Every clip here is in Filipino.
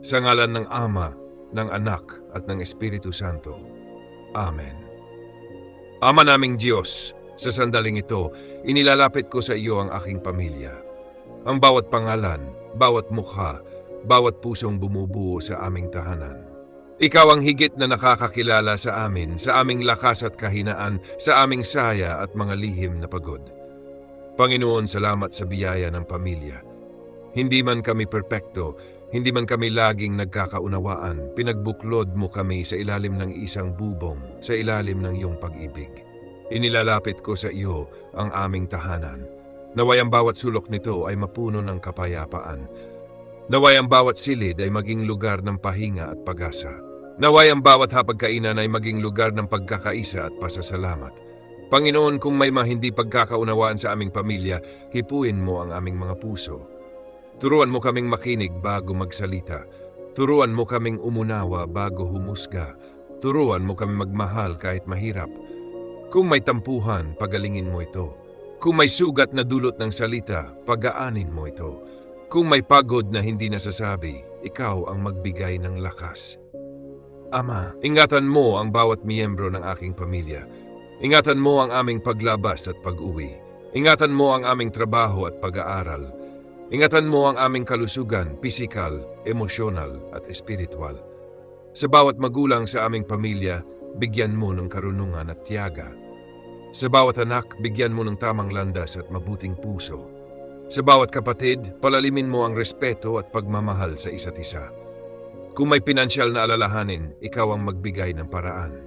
Sa ngalan ng Ama, ng Anak, at ng Espiritu Santo. Amen. Ama naming Diyos, sa sandaling ito, inilalapit ko sa iyo ang aking pamilya. Ang bawat pangalan, bawat mukha, bawat pusong bumubuo sa aming tahanan. Ikaw ang higit na nakakakilala sa amin, sa aming lakas at kahinaan, sa aming saya at mga lihim na pagod. Panginoon, salamat sa biyaya ng pamilya. Hindi man kami perpekto, hindi man kami laging nagkakaunawaan, pinagbuklod mo kami sa ilalim ng isang bubong, sa ilalim ng iyong pag-ibig. Inilalapit ko sa iyo ang aming tahanan. Naway ang bawat sulok nito ay mapuno ng kapayapaan. Naway ang bawat silid ay maging lugar ng pahinga at pag-asa. Naway ang bawat hapagkainan ay maging lugar ng pagkakaisa at pasasalamat. Panginoon, kung may hindi pagkakaunawaan sa aming pamilya, hipuin mo ang aming mga puso. Turuan mo kaming makinig bago magsalita. Turuan mo kaming umunawa bago humusga. Turuan mo kaming magmahal kahit mahirap. Kung may tampuhan, pagalingin mo ito. Kung may sugat na dulot ng salita, pagaanin mo ito. Kung may pagod na hindi nasasabi, ikaw ang magbigay ng lakas. Ama, ingatan mo ang bawat miyembro ng aking pamilya. Ingatan mo ang aming paglabas at pag-uwi. Ingatan mo ang aming trabaho at pag-aaral. Ingatan mo ang aming kalusugan, pisikal, emosyonal at espiritual. Sa bawat magulang sa aming pamilya, bigyan mo ng karunungan at tiyaga. Sa bawat anak, bigyan mo ng tamang landas at mabuting puso. Sa bawat kapatid, palalimin mo ang respeto at pagmamahal sa isa't isa. Kung may pinansyal na alalahanin, ikaw ang magbigay ng paraan.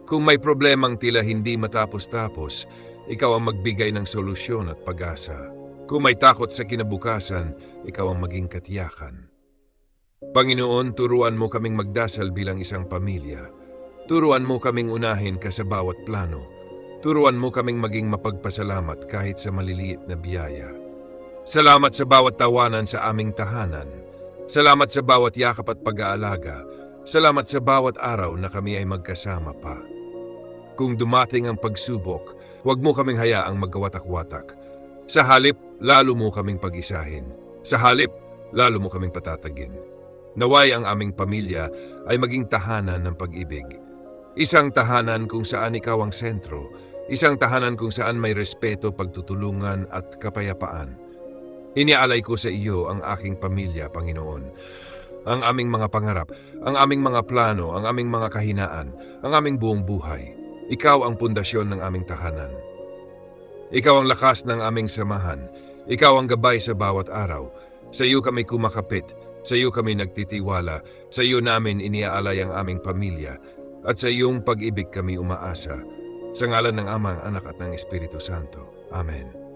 Kung may problemang tila hindi matapos-tapos, ikaw ang magbigay ng solusyon at pag-asa. Kung may takot sa kinabukasan, ikaw ang maging katiyakan. Panginoon, turuan mo kaming magdasal bilang isang pamilya. Turuan mo kaming unahin ka sa bawat plano. Turuan mo kaming maging mapagpasalamat kahit sa maliliit na biyaya. Salamat sa bawat tawanan sa aming tahanan. Salamat sa bawat yakap at pag-aalaga. Salamat sa bawat araw na kami ay magkasama pa. Kung dumating ang pagsubok, huwag mo kaming hayaang magkawatak-watak. Sa halip, lalo mo kaming pag-isahin. Sa halip, lalo mo kaming patatagin. Naway ang aming pamilya ay maging tahanan ng pag-ibig. Isang tahanan kung saan ikaw ang sentro. Isang tahanan kung saan may respeto, pagtutulungan at kapayapaan. Iniaalay ko sa iyo ang aking pamilya, Panginoon. Ang aming mga pangarap, ang aming mga plano, ang aming mga kahinaan, ang aming buong buhay. Ikaw ang pundasyon ng aming tahanan. Ikaw ang lakas ng aming samahan. Ikaw ang gabay sa bawat araw. Sa iyo kami kumakapit. Sa iyo kami nagtitiwala. Sa iyo namin iniaalay ang aming pamilya. At sa iyong pag-ibig kami umaasa. Sa ngalan ng Ama, Anak at ng Espiritu Santo. Amen.